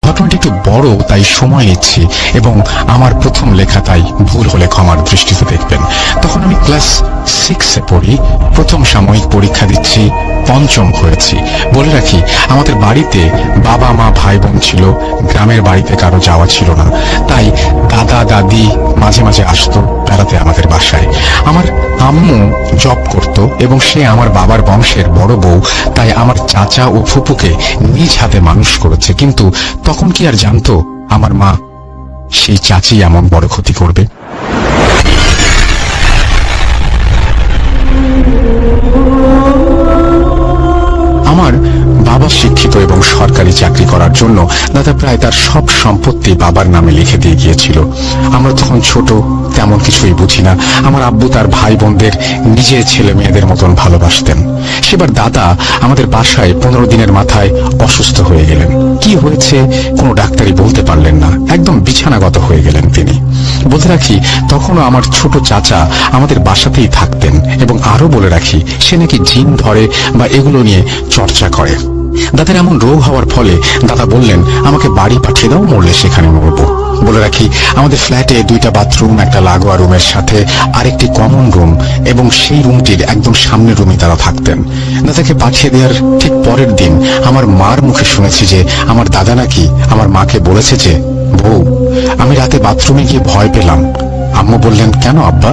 ঘটনাটি একটু বড়, তাই সময় নিচ্ছি, এবং আমার প্রথম লেখা, তাই ভুল হলে ক্ষমার দৃষ্টিতে দেখবেন। তখন আমি ক্লাস 6-এ পড়ি, প্রথম সাময়িক পরীক্ষা দিচ্ছি, পঞ্চম হয়েছি। বলে রাখি, আমাদের বাড়িতে বাবা মা ভাই বোন ছিল, গ্রামের বাড়িতে কারো যাওয়া ছিল না, তাই দাদা দাদি মাঝে মাঝে আসতো বেড়াতে আমাদের বাসায়। আমার আম্মু জব করত এবং সে আমার বাবার বংশের বড় বউ, তাই আমার চাচা ও ফুপুকে নিজ হাতে মানুষ করেছে। কিন্তু তখন কি আর জানতো আমার মা সেই চাচি এমন বড় ক্ষতি করবে? আমার বাবা শিক্ষিত এবং সরকারি চাকরি করার জন্য দাদা প্রায় তার সব সম্পত্তি বাবার নামে লিখে দিয়ে গিয়েছিল। আমরা তখন ছোট, তেমন কিছুই বুঝি না। আমার আব্বু তার ভাই বোনদের নিজের ছেলে মেয়েদের মতন ভালোবাসতেন। সেবার দাদা আমাদের বাসায় 15 দিনের মাথায় অসুস্থ হয়ে গেলেন। কি হয়েছে কোনো ডাক্তারই বলতে পারলেন না, একদম বিছানাগত হয়ে গেলেন তিনি। বলতে রাখি, তখনও আমার ছোট চাচা আমাদের বাসাতেই থাকতেন, এবং আরো বলে রাখি, সে নাকি জিন ধরে বা এগুলো নিয়ে চর্চা করে। দাদার এমন রোগ হওয়ার ফলে দাদা বললেন, আমাকে বাড়ি পাঠিয়ে দাও, মরলে সেখানে মরবো। বলে রাখি, আমাদের ফ্ল্যাটে 2টা বাথরুম, একটা লাগোয়া রুমের সাথে আরেকটি কমন রুম, এবং সেই রুমটির একদম সামনের রুমে তারা থাকতেন। দাদাকে পাঠিয়ে দেওয়ার ঠিক পরের দিন আমার মার মুখে শুনেছি যে আমার দাদা নাকি আমার মাকে বলেছে যে, বউ, আমি রাতে বাথরুমে গিয়ে ভয় পেলাম। আম্মু বললেন, কেন আব্বা?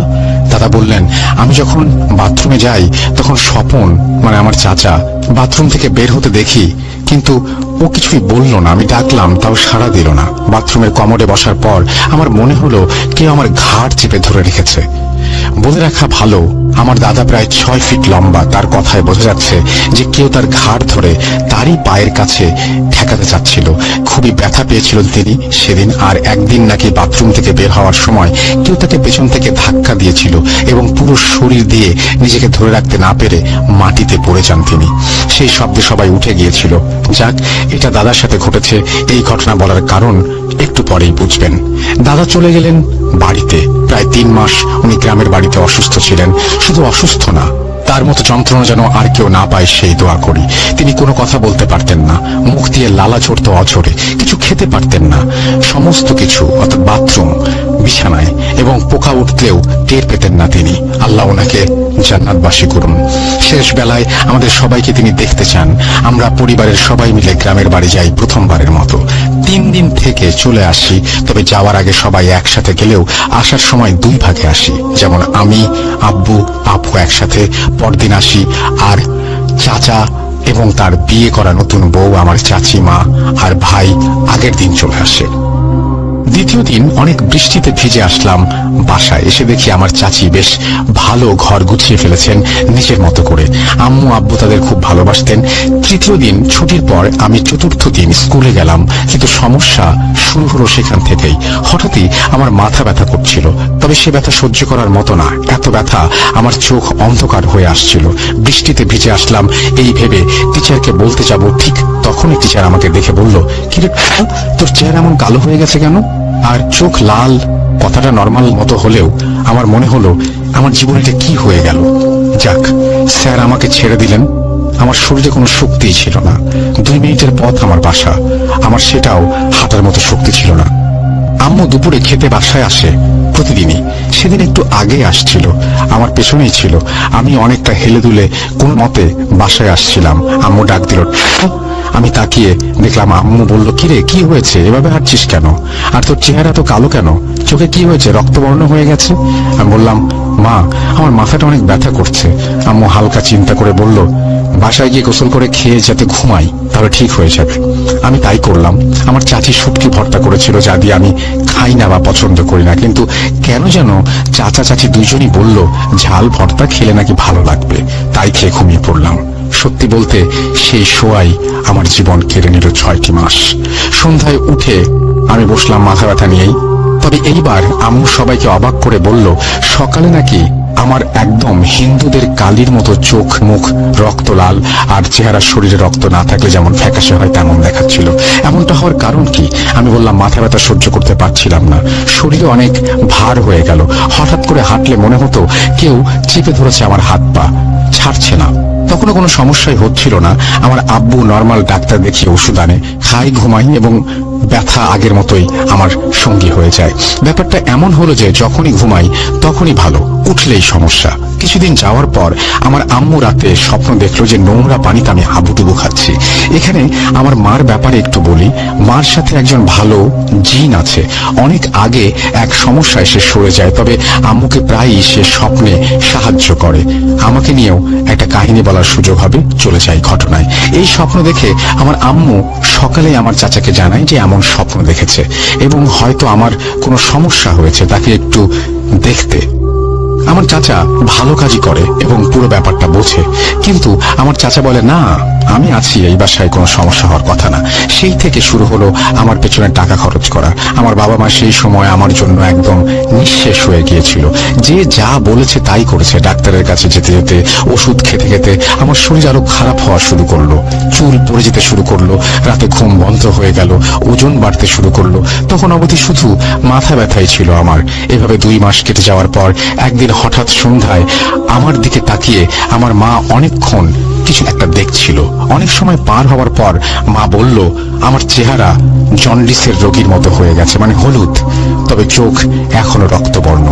দাদা বললেন, আমি যখন বাথরুমে যাই তখন স্বপন, মানে আমার চাচা, বাথরুম থেকে বের হতে দেখি, কিন্তু ও কিছুই বলল না। আমি ডাকলাম, তাও সাড়া দিল না। বাথরুমের কমোডে বসার পর আমার মনে হলো কেউ আমার ঘাড় চেপে ধরে রেখেছে। বলে রাখা ভালো, আমার দাদা প্রায় 6 ফিট লম্বা। তার কথায় বোঝা যাচ্ছে যে কেউ তার ঘাড় ধরে তারই পায়ের কাছে ঠেকাতে চাচ্ছিল। খুবই ব্যথা পেয়েছিলেন তিনি সেদিন। আর একদিন নাকি বাথরুম থেকে বের হওয়ার সময় কেউ তাকে পেছন থেকে ধাক্কা দিয়েছিল, এবং পুরো শরীর দিয়ে নিজেকে ধরে রাখতে না পেরে মাটিতে পড়ে যান তিনি। সেই শব্দে সবাই উঠে গিয়েছিল। যাক, এটা দাদার সাথে ঘটেছে। এই ঘটনা বলার কারণ একটু পরেই বুঝবেন। দাদা চলে গেলেন বাড়িতে। প্রায় 3 মাস উনি গ্রামের বাড়িতে অসুস্থ ছিলেন। শুধু অসুস্থ না, তার মতো যন্ত্রণা যেন আর কেউ না পায় সেই দোয়া করি। তিনি কোনো কথা বলতে পারতেন না, মুখ দিয়ে লালা ঝরত অঝরে, কিছু খেতে পারতেন না। সমস্ত কিছু, অর্থাৎ বাথরুম, বিছানায় এবং পোকা উঠলেও টের পেতেন না তিনি। আল্লাহ ওনাকে জান্নাতবাসী করুন। শেষ বেলায় আমাদের সবাইকে তিনি দেখতে চান। আমরা পরিবারের সবাই মিলে গ্রামের বাড়ি যাই প্রথমবারের মতো। 3 দিন থেকে চলে আসি, তবে যাওয়ার আগে সবাই একসাথে গেলেও আসার সময় 2 ভাগে আসি। যেমন আমি, আব্বু, আপু একসাথে পরদিন আসি, আর চাচা এবং তার বিয়ে করা নতুন বউ, আমার চাচি মা আর ভাই আগের দিন চলে আসে। দ্বিতীয় দিন অনেক বৃষ্টিতে ভিজে আসলাম বাসায়। এসে দেখি আমার চাচি বেশ ভালো ঘর গুছিয়ে ফেলেছেন নিজের মতো করে। আম্মু আব্বু তাদের খুব ভালোবাসতেন। তৃতীয় দিন ছুটির পর আমি চতুর্থ দিন স্কুলে গেলাম, কিন্তু সমস্যা শুরু হলো সেখান থেকেই। হঠাৎই আমার মাথা ব্যথা করছিল, তবে সে ব্যথা সহ্য করার মতো না। এত ব্যথা, আমার চোখ অন্ধকার হয়ে আসছিল। বৃষ্টিতে ভিজে আসলাম এই ভেবে টিচারকে বলতে যাব, ঠিক তখনই টিচার আমাকে দেখে বলল, কিরে তোর চেহারা এমন কালো হয়ে গেছে কেন? আর চোখ লাল। কথাটা নর্মাল মতো হলেও আমার মনে হলো আমার জীবনেটা কি হয়ে গেল। যাক, স্যার আমাকে ছেড়ে দিলেন। আমার শরীরে কোনো শক্তিই ছিল না। 2 মিনিটের পথ আমার বাসা, আমার সেটাও হাঁটার মতো শক্তি ছিল না। আম্মু দুপুরে খেতে বাসায় আসে প্রতিদিনই। সেদিন একটু আগে আসছিল, আমার পেছনেই ছিল। আমি অনেকটা হেলে দুলে কোনো মতে বাসায় আসছিলাম। আম্মু ডাক দিল। আমি তাকিয়ে দেখলাম আম্মু বলল, কিরে কি হয়েছে, এভাবে হাঁটছিস কেন? আর তোর চেহারা তো কালো কেন? চোখে কি হয়েছে, রক্তবর্ণ হয়ে গেছে? আমি বললাম, মা, আমার মাথাটা অনেক ব্যথা করছে। আম্মু হালকা চিন্তা করে বলল, বাসায় গিয়ে গোসল করে খেয়ে যাতে ঘুমাই, তাহলে ঠিক হয়ে যাবে। আমি তাই করলাম। আমার চাচি শুটকি ভর্তা করেছিল, যা দিয়ে আমি খাই না বা পছন্দ করি না, কিন্তু কেন যেন চাচা চাচি দুজনই বলল ঝাল ভর্তা খেলে নাকি ভালো লাগবে। তাই খেয়ে ঘুমিয়ে পড়লাম। সত্যি বলতে সেই শোয়াই আমার জীবন কেড়ে নিল 6টি মাস। সন্ধ্যায় উঠে আমি বসলাম মাথা ব্যথা নিয়েই। তবে এইবার আম্মু সবাইকে অবাক করে বলল, সকালে নাকি আমার একদম হিন্দুদের কালির মতো চোখ মুখ রক্ত লাল, আর চেহারা শরীরে রক্ত না থাকলে যেমন ফ্যাকাশে হয় তেমন দেখাচ্ছিল। এমনটা হওয়ার কারণ কি? আমি বললাম, মাথা ব্যথা সহ্য করতে পারছিলাম না, শরীরে অনেক ভার হয়ে গেল। হঠাৎ করে হাঁটলে মনে হতো কেউ চেপে ধরেছে আমার হাত পা, ছাড়ছে না। তখনও কোনো সমস্যাই হচ্ছিল না। আমার আব্বু নর্মাল ডাক্তার দেখিয়ে ওষুধ আনে, খাই, ঘুমাই এবং ব্যথা আগের মতোই আমার সঙ্গী হয়ে যায়। ব্যাপারটা এমন হলো যে যখনই ঘুমাই তখনই ভালো, উঠলেই সমস্যা। কিছুদিন যাওয়ার পর আমার আম্মু রাতে স্বপ্ন দেখলো যে নোংরা পানিতে আমি হাবুডুবু খাচ্ছি। এখানে আমার মার ব্যাপারে একটু বলি। মার সাথে একজন ভালো জিন আছে। অনেক আগে এক সমস্যা এসে সরে যায়, তবে আম্মুকে প্রায়ই সে স্বপ্নে সাহায্য করে। আমাকে নিয়েও একটা কাহিনী বলার সুযোগ হবে, চলে যায় ঘটনায়। এই স্বপ্ন দেখে আমার আম্মু সকালে আমার চাচাকে জানায় যে এমন স্বপ্ন দেখেছে এবং হয়তো আমার কোনো সমস্যা হয়েছে, তাকে একটু দেখতে। আমার চাচা ভালো কাজই করে এবং পুরো ব্যাপারটা বোঝে, কিন্তু আমার চাচা বলে না, আমি আছি, এই বাসায় কোনো সমস্যা হওয়ার কথা না। সেই থেকে শুরু হলো আমার পেছনে টাকা খরচ করা। আমার বাবা মা সেই সময় আমার জন্য একদম নিঃশেষ হয়ে গিয়েছিল। যে যা বলেছে তাই করেছে। ডাক্তারের কাছে যেতে যেতে, ওষুধ খেতে খেতে আমার শরীর আরো খারাপ হওয়া শুরু করলো, চুল পড়ে যেতে শুরু করলো, রাতে ঘুম বন্ধ হয়ে গেল, ওজন বাড়তে শুরু করলো। তখন অবধি শুধু মাথা ব্যথাই ছিল আমার। এভাবে 2 মাস কেটে যাওয়ার পর একদিন হঠাৎ সন্ধ্যায় আমার দিকে তাকিয়ে আমার মা অনেকক্ষণ কিছু একটা দেখছিল। অনেক সময় পার হওয়ার পর মা বলল আমার চেহারা জন্ডিসের রোগীর মতো হয়ে গেছে, মানে হলুদ, তবে চোখ এখনো রক্তবর্ণ।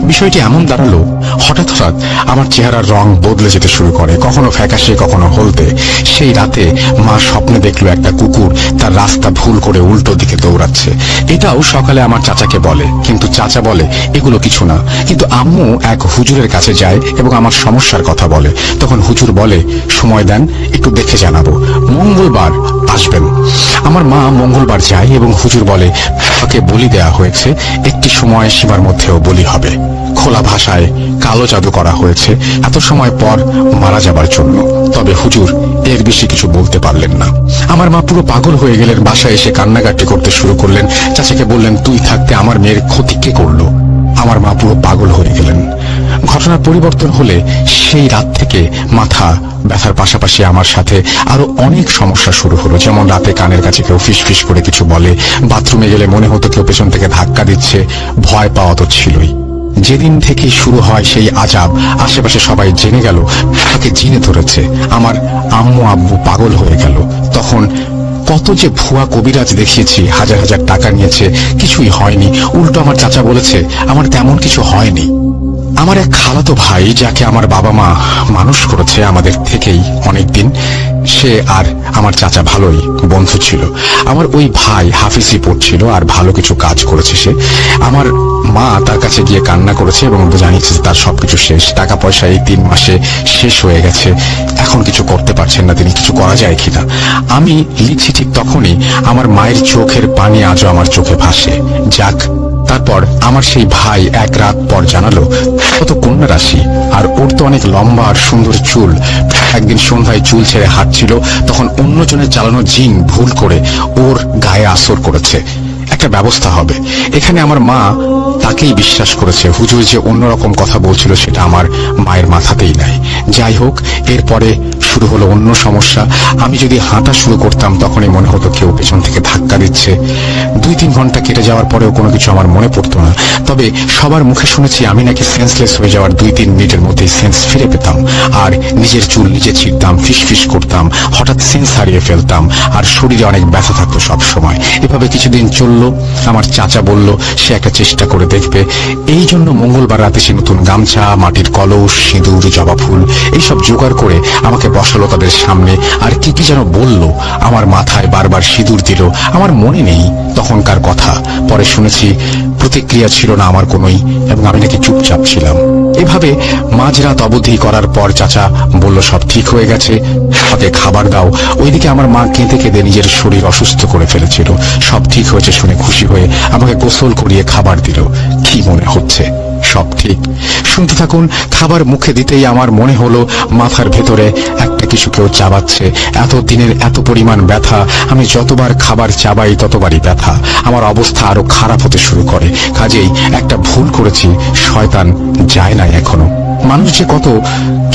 বিষয়টি এমন দাঁড়ালো, হঠাৎ হঠাৎ আমার চেহারার রং বদলে যেতে শুরু করে, কখনো ফ্যাকাশে, কখনো হলদে। সেই রাতে মা স্বপ্নে দেখলো একটা কুকুর তার রাস্তা ভুল করে উল্টো দিকে দৌড়াচ্ছে। এটাও সকালে আমার চাচাকে বলে, কিন্তু চাচা বলে এগুলো কিছু না। কিন্তু আম্মু এক হুজুরের কাছে যায় এবং আমার সমস্যার কথা বলে। তখন হুজুর বলে সময় দেন, একটু দেখে জানাবো, মঙ্গলবার আসবেন। আমার মা মঙ্গলবার যায় এবং হুজুর বলে তাকে বলি দেয়া হয়েছে, একটি সময় সীমার মধ্যেও বলি হবে। খোলা ভাষায় কালো জাদু করা হয়েছে এত সময় পর মারা যাবার জন্য। তবে হুজুর এর বেশি কিছু বলতে পারলেন না। আমার মা পুরো পাগল হয়ে গেলেন, বাসায় এসে কান্নাকাটি করতে শুরু করলেন। চাচাকে বললেন তুই থাকতে আমার মেয়ের ক্ষতি কে করলো? আমার মা পুরো পাগল হয়ে গেলেন। ঘটনার পরিবর্তন হলে সেই রাত থেকে মাথা ব্যথার পাশাপাশি আমার সাথে আরো অনেক সমস্যা শুরু হলো। যেমন রাতে কানের কাছে কেউ ফিসফিস করে কিছু বলে, বাথরুমে গেলে মনে হতো কেউ পেছন থেকে ধাক্কা দিচ্ছে। ভয় পাওয়া তো ছিলই। যেদিন থেকে শুরু হয় সেই আজাব, আশেপাশে সবাই জেনে গেল তাকে জিনে ধরেছে। আমার আম্মু আব্বু পাগল হয়ে গেল। তখন কত যে ভুয়া কবিরাজ দেখিয়েছি, হাজার হাজার টাকা নিয়েছে, কিছুই হয়নি। উল্টো আমার চাচা বলেছে আমার তেমন কিছু হয়নি। আমার এক খালাতো ভাই, যাকে আমার বাবা মা মানুষ করেছে আমাদের থেকেই অনেকদিন, সে আর আমার চাচা ভালোই বন্ধু ছিল। আমার ওই ভাই হাফিজি পড়ছিল আর ভালো কিছু কাজ করেছে সে। আমার মা তার কাছে গিয়ে কান্না করেছে এবং জানিয়েছে তার সবকিছু শেষ, টাকা পয়সা এই 3 মাসে শেষ হয়ে গেছে, এখন কিছু করতে পারছেন না তিনি, কিছু করা যায় কিনা। আমি লিখছি ঠিক তখনই আমার মায়ের চোখের পানি আজও আমার চোখে ভাসে। যাক, তারপর আমার সেই ভাই এক রাত পর জানালো কত কন্যা রাশি, আর ওর তো অনেক লম্বা আর সুন্দর চুল। একদিন সন্ধ্যায় চুল ছেড়ে হাঁটছিল, তখন অন্যজনের চালানো জিন ভুল করে ওর গায়ে আসর করেছে, একটা ব্যবস্থা হবে। এখানে আমার মা তাকেই বিশ্বাস করেছে। হুজুর যে অন্যরকম কথা বলছিল সেটা আমার মায়ের মাথাতেই নাই। যাই হোক, এরপরে শুরু হলো অন্য সমস্যা। আমি যদি হাঁটা শুরু করতাম তখনই মনে হতো কেউ পেছন থেকে ধাক্কা দিচ্ছে। 2-3 ঘন্টা কেটে যাওয়ার পরেও কোনো কিছু আমার মনে পড়তো না। তবে সবার মুখে শুনেছি আমি নাকি সেন্সলেস হয়ে যাওয়ার 2-3 মিনিটের মধ্যেই সেন্স ফিরে পেতাম, আর নিজের চুল নিজে ছিঁড়তাম, ফিসফিস করতাম, হঠাৎ সেন্স হারিয়ে ফেলতাম, আর শরীরে অনেক ব্যথা থাকতো সব সময়। এভাবে কিছুদিন চললো। আমার চাচা বলল সে একটা চেষ্টা করে দেখবে। এই জন্য মঙ্গলবার রাতে সে নতুন গামছা, মাটির কলস, সিঁদুর, জবা ফুল এইসব জোগাড় করে আমাকে বসালো তাদের সামনে। আর কি কি যেন বলল, আমার মাথায় বারবার সিঁদুর দিল। আমার মনে নেই তখনকার কথা। পরে শুনেছি প্রতিক্রিয়া ছিল না আমার কোনোই, এবং আমি নাকি চুপচাপ ছিলাম। এভাবে মাঝরাত অবধি করার পর চাচা বলল সব ঠিক হয়ে গেছে, আমাকে খাবার দাও। ওইদিকে আমার মা কেঁদে কেঁদে নিজের শরীর অসুস্থ করে ফেলেছিল। সব ঠিক হয়েছে শুনে খুশি হয়ে আমাকে গোসল করিয়ে খাবার দিল। কি মনে হচ্ছে সব ঠিক? শুনতে থাকুন। খাবার মুখে দিতেই আমার মনে হলো মাথার ভেতরে একটা কিছু কেউ চাবাচ্ছে। এত দিনের এত পরিমাণ ব্যথা, আমি যতবার খাবার চাবাই ততবারই ব্যথা। আমার অবস্থা আরো খারাপ হতে শুরু করে। কাজেই একটা ভুল করেছি, শয়তান যায় নাই এখনো। মানুষ যে কত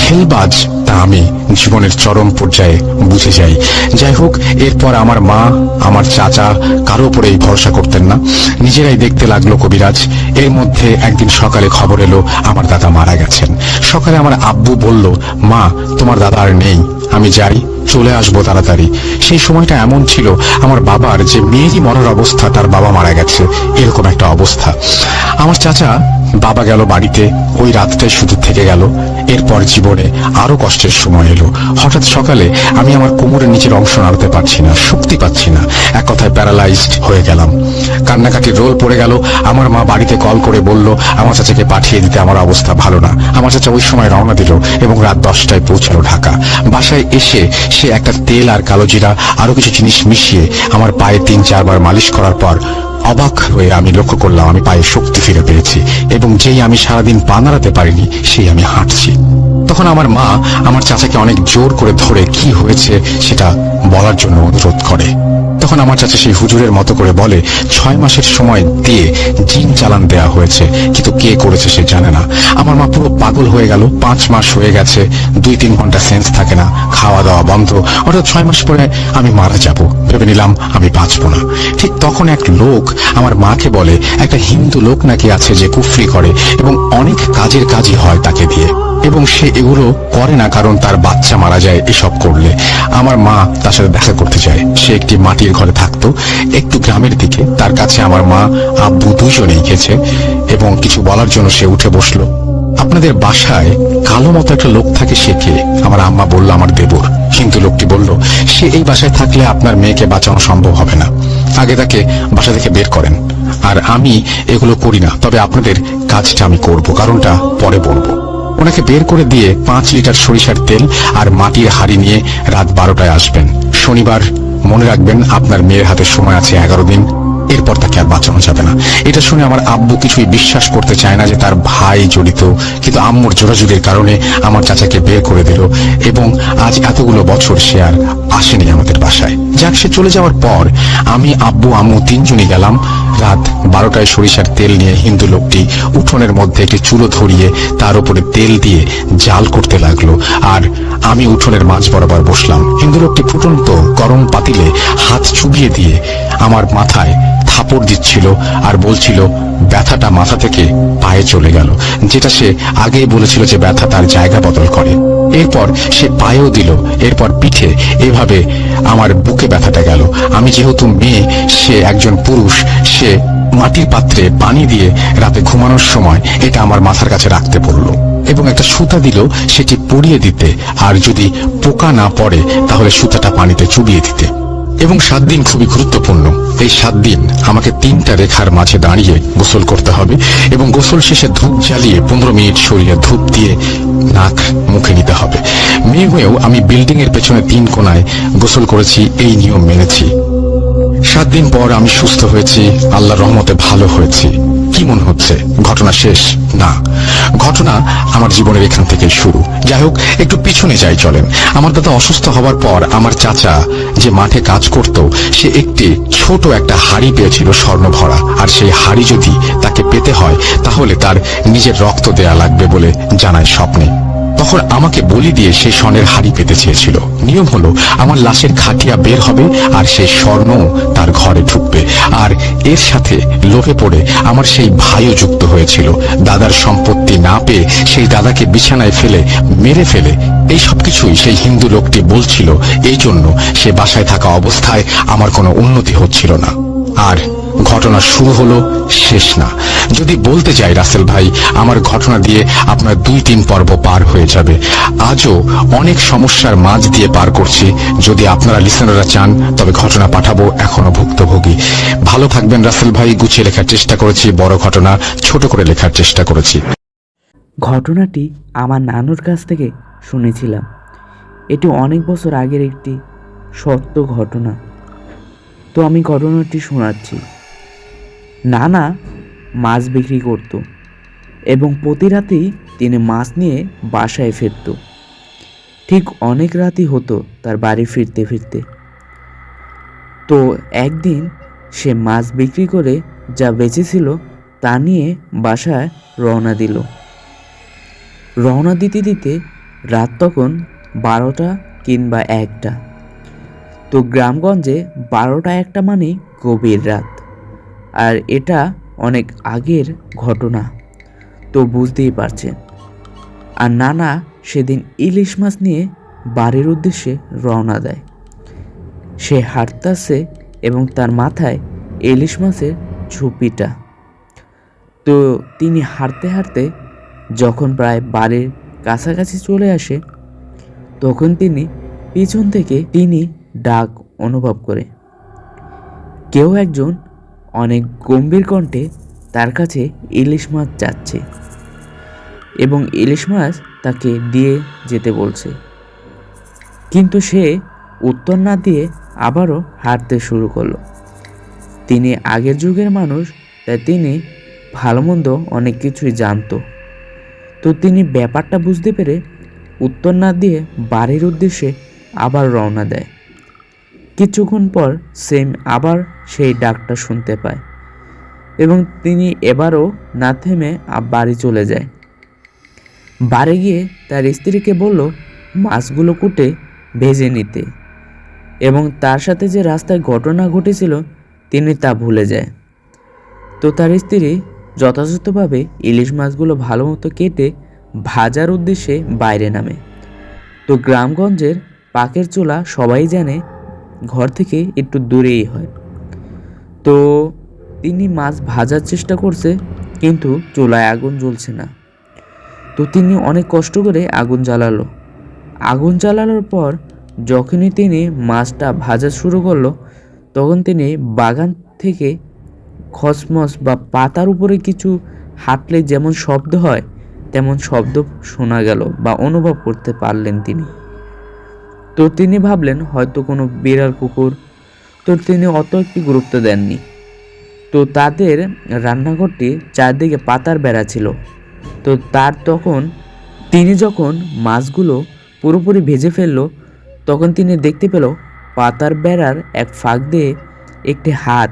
খেলবাজ তা আমি জীবনের চরম পর্যায়ে বুঝে যাই। যাই হোক, এরপর আমার মা, আমার চাচা কারো উপরেই ভরসা করতেন না, নিজেরাই দেখতে লাগলো কবিরাজ। এর মধ্যে একদিন সকালে খবর এলো আমার দাদা মারা গেছেন। সকালে আমার আব্বু বলল, মা, তোমার দাদা আর নেই, আমি যাই, চলে আসবো তাড়াতাড়ি। সেই সময়টা এমন ছিল আমার বাবার যে মেয়েরই মরার অবস্থা, তার বাবা মারা গেছে, এরকম একটা অবস্থা। আমার চাচা বাবা গেল বাড়িতে, ওই রাতটাই শুধু থেকে গেল। এরপর জীবনে আরো কষ্টের সময় এলো। হঠাৎ সকালে আমি আমার কোমরের নিচের অংশ নাড়াতে পারছি না, শক্তি পাচ্ছি না, এক কথায় প্যারালাইজড হয়ে গেলাম। কান্নাকাটির রোল পড়ে গেল। আমার মা বাড়িতে কল করে বলল আমার চাচাকে পাঠিয়ে দিতে, আমার অবস্থা ভালো না। আমার চাচা ওই সময় রওনা দিল এবং রাত 10টায় পৌঁছালো ঢাকা। বাসায় এসে সে একটা তেল আর কালো জিরা আরো কিছু জিনিস মিশিয়ে আমার পায়ে 3-4 বার মালিশ করার পর অবাক হয়ে আমি লক্ষ্য করলাম আমি পায়ে শক্তি ফিরে পেয়েছি, এবং যেই আমি সারাদিন পা নাড়াতে পারিনি সেই আমি হাঁটছি। তখন আমার মা আমার চাচাকে অনেক জোর করে ধরে কি হয়েছে সেটা বলার জন্য অনুরোধ করে। তখন আমার চাচা সেই হুজুরের মতো করে বলে 6 মাসের সময় দিয়ে জিন চালান দেয়া হয়েছে, কিন্তু কে করেছে সে জানে না। আমার মা পুরো পাগল হয়ে গেল। 5 মাস হয়ে গেছে, 2-3 ঘন্টা সেন্স থাকে না, খাওয়া দাওয়া বন্ধ, অর্থাৎ 6 মাস পরে আমি মারা যাব। ভেবে নিলাম আমি বাঁচবো না। ঠিক তখন এক লোক আমার মাকে বলে একটা হিন্দু লোক নাকি আছে যে কুফরি করে এবং অনেক কাজই হয় তাকে দিয়ে, এবং সে এগুলো করে না কারণ তার বাচ্চা মারা যায় এসব করলে। আমার মা তার সাথে দেখা করতে যায়। সে একটি মাটির ঘরে থাকতো একটু গ্রামের দিকে। তার কাছে আমার মা আব্বু দুজনেই গেছে এবং কিছু বলার জন্য সে উঠে বসলো। আপনাদের বাসায় কালো মতো একটা লোক থাকে, সে কে? আমার আম্মা বলল আমার দেবর। কিন্তু লোকটি বলল সে এই বাসায় থাকলে আপনার মেয়েকে বাঁচানো সম্ভব হবে না, আগে তাকে বাসা থেকে বের করেন। আর আমি এগুলো করি না, তবে আপনাদের কাজটা আমি করব, কারণটা পরে বলবো। ওনাকে বের করে দিয়ে 5 লিটার সরিষার তেল আর মাটির হাড়ি নিয়ে রাত 12টায় আসবেন। শনিবার, মনে রাখবেন আপনার মেয়ের হাতে সময় আছে 11 দিন, এরপর তাকে আর বাঁচানো যাবে না। এটা শুনে আমার আব্বু কিছুই বিশ্বাস করতে চায় না যে তার ভাই জড়িত, কিন্তু আম্মুর জোরাজুরির কারণে আমার চাচাকে বের করে দিল এবং আজ এতগুলো বছর সে আর আসেনি আমাদের বাসায়। যাক, সে চলে যাওয়ার পর আমি, আব্বু, আম্মু 3 জনই গেলাম। রাত 12টায় সরিষার তেল নিয়ে হিন্দু লোকটি উঠোনের মধ্যে একটি চুলো ধরিয়ে তার উপরে তেল দিয়ে জাল করতে লাগলো, আর আমি উঠোনের মাঝ বরাবর বসলাম। হিন্দু লোকটি ফুটন্ত গরম পাতিলে হাত চুবিয়ে দিয়ে আমার মাথায় থাপড় দিচ্ছিল আর বলছিল ব্যথাটা মাথা থেকে পায়ে চলে গেল, যেটা সে আগেই বলেছিল যে ব্যথা তার জায়গা বদল করে। এরপর সে পায়েও দিল, এরপর পিঠে, এভাবে আমার বুকে ব্যথাটা গেল। আমি যেহেতু মেয়ে, সে একজন পুরুষ, সে মাটির পাত্রে পানি দিয়ে রাতে ঘুমানোর সময় এটা আমার মাথার কাছে রাখতে বলল এবং একটা সুতা দিল সেটি পরিয়ে দিতে, আর যদি পোকা না পড়ে তাহলে সুতাটা পানিতে চুবিয়ে দিতে। এবং 7 দিন খুবই গুরুত্বপূর্ণ। এই 7 দিন আমাকে 3টা রেখার মাঝে দাঁড়িয়ে গোসল করতে হবে এবং গোসল শেষে ধূপ জ্বালিয়ে 15 মিনিট সরিয়ে ধূপ দিয়ে নাক মুখে নিতে হবে। মেয়ে হয়েও আমি বিল্ডিং এর পেছনে 3 কোণায় গোসল করেছি, এই নিয়ম মেনেছি। 7 দিন পর আমি সুস্থ হয়েছি, আল্লাহর রহমতে ভালো হয়েছি। কি মনে হচ্ছে ঘটনা শেষ? না, ঘটনা আমার জীবনের এখান থেকে শুরু। যাই হোক, একটু পিছনে যাই চলেন। আমার দাদা অসুস্থ হওয়ার পর আমার চাচা যে মাঠে কাজ করত, সে একটি ছোট একটা হাড়ি পেয়েছিল স্বর্ণ ভরা, আর সেই হাড়ি যদি তাকে পেতে হয় তাহলে তার নিজের রক্ত দেয়া লাগবে বলে জানায় স্বপ্নে। তখন আমাকে বলি দিয়ে সেই স্বর্ণের হাড়ি পেতে চেয়েছিল। নিয়ম হলো আমার লাশের খাটিয়া বের হবে আর সেই স্বর্ণ তার ঘরে ঢুকবে, আর এর সাথে লোভে পড়ে আমার সেই ভাইও যুক্ত হয়েছিল। দাদার সম্পত্তি না পেয়ে সেই দাদাকে বিছানায় ফেলে মেরে ফেলে, এই সবকিছুই সেই হিন্দু লোকটি বলছিল। এই জন্য সে বাসায় থাকা অবস্থায় আমার কোনো উন্নতি হচ্ছিল না। আর ঘটনা শুরু হলো, শেষ না। যদি বলতে যাই রাসেল ভাই, আমার ঘটনা দিয়ে আপনার 2-3 পর্ব পার হয়ে যাবে। আজও অনেক সমস্যার মাঝ দিয়ে পার করছি। যদি আপনারা লিসেনাররা চান তবে ঘটনা পাঠাবো, এখনো ভুক্তভোগী। ভালো থাকবেন রাসেল ভাই। গুছিয়ে লেখার চেষ্টা করেছি, বড় ঘটনা ছোট করে লেখার চেষ্টা করেছি। ঘটনাটি আমার নানুর কাছ থেকে শুনেছিলাম। এটি অনেক বছর আগের একটি সত্য ঘটনা। তো আমি ঘটনাটি শোনাচ্ছি। নানা মাছ বিক্রি করত এবং প্রতি রাতেই তিনি মাছ নিয়ে বাসায় ফিরত। ঠিক অনেক রাতই হতো তার বাড়ি ফিরতে ফিরতে। তো একদিন সে মাছ বিক্রি করে যা বেঁচেছিল তা নিয়ে বাসায় রওনা দিল। রওনা দিতে দিতে রাত তখন 12টা কিংবা 1টা। তো গ্রামগঞ্জে 12টা 1টা মানে গভীর রাত, আর এটা অনেক আগের ঘটনা, তো বুঝতেই পারছেন। আর নানা সেদিন ইলিশ মাছ নিয়ে বাড়ির উদ্দেশ্যে রওনা দেয়। সে হাঁটতেছে এবং তার মাথায় ইলিশ মাছের ঝুপিটা। তো তিনি হাঁটতে হাঁটতে যখন প্রায় বাড়ির কাছাকাছি চলে আসে, তখন তিনি পিছন থেকে ডাক অনুভব করে। কেউ একজন অনেক গম্ভীর কণ্ঠে তার কাছে ইলিশ মাছ চাচ্ছে এবং ইলিশ মাছ তাকে দিয়ে যেতে বলছে। কিন্তু সে উত্তর না দিয়ে আবারও হাঁটতে শুরু করলো। তিনি আগের যুগের মানুষ, তাই তিনি ভালো মন্দ অনেক কিছুই জানতো। তো তিনি ব্যাপারটা বুঝতে পেরে উত্তর না দিয়ে বাড়ির উদ্দেশ্যে আবার রওনা দেয়। কিছুক্ষণ পর সেম আবার সেই ডাকটা শুনতে পায় এবং তিনি এবারও না থেমে বাড়ি চলে যায়। বাড়ি গিয়ে তার স্ত্রীকে বলল মাছগুলো কুটে ভেজে নিতে, এবং তার সাথে যে রাস্তায় ঘটনা ঘটেছিল তিনি তা ভুলে যায়। তো তার স্ত্রী যথাযথভাবে ইলিশ মাছগুলো ভালো মতো কেটে ভাজার উদ্দেশ্যে বাইরে নামে। তো গ্রামগঞ্জের পাকের চুলা সবাই জানে ঘর থেকে একটু দূরেই হয়। তো তিনি মাছ ভাজার চেষ্টা করছে, কিন্তু চুলায় আগুন জ্বলছে না। তো তিনি অনেক কষ্ট করে আগুন জ্বালালো। আগুন জ্বালানোর পর যখনই তিনি মাছটা ভাজা শুরু করলো, তখন তিনি বাগান থেকে খসমস বা পাতার উপরে কিছু হাঁটলে যেমন শব্দ হয় তেমন শব্দ শোনা গেল বা অনুভব করতে পারলেন তিনি। তো তিনি ভাবলেন হয়তো কোনো বিড়াল কুকুর। তো তিনি অত একটি গুরুত্ব দেননি। তো তাদের রান্নাঘরটি চারদিকে পাতার বেড়া ছিল। তো তিনি যখন মাছগুলো পুরোপুরি ভেজে ফেললো, তখন তিনি দেখতে পেল পাতার বেড়ার এক ফাঁক দিয়ে একটি হাত,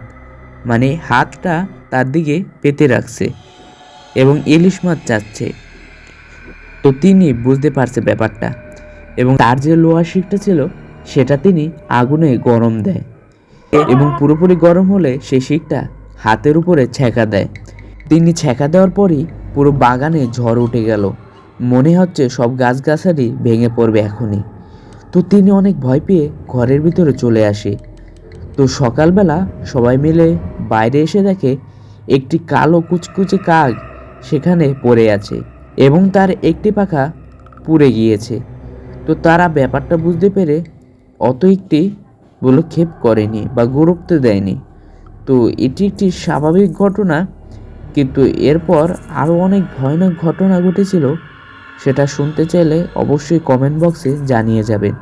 মানে হাতটা তার দিকে পেতে রাখছে এবং ইলিশ মাছ যাচ্ছে। তো তিনি বুঝতে পারছে ব্যাপারটা, এবং তার যে লোহার শিকটা ছিল সেটা তিনি আগুনে গরম দেয়, এবং পুরোপুরি গরম হলে সেই শিকটা হাতের উপরে ছ্যাঁকা দেয়। তিনি ছ্যাঁকা দেওয়ার পরই পুরো বাগানে ঝড় উঠে গেল। মনে হচ্ছে সব গাছগাছালি ভেঙে পড়বে এখনই। তো তিনি অনেক ভয় পেয়ে ঘরের ভিতরে চলে আসে। তো সকালবেলা সবাই মিলে বাইরে এসে দেখে একটি কালো কুচকুচে কাক সেখানে পড়ে আছে এবং তার একটি পাখা পুড়ে গিয়েছে। তো তারা ব্যাপারটা বুঝতে পেরে অত একটি ভ্রূক্ষেপ করেনি বা গুরুত্ব দেয়নি। তো এটি একটি স্বাভাবিক ঘটনা, কিন্তু এরপর আরও অনেক ভয়ানক ঘটনা ঘটেছিল। সেটা শুনতে চাইলে অবশ্যই কমেন্ট বক্সে জানিয়ে যাবেন।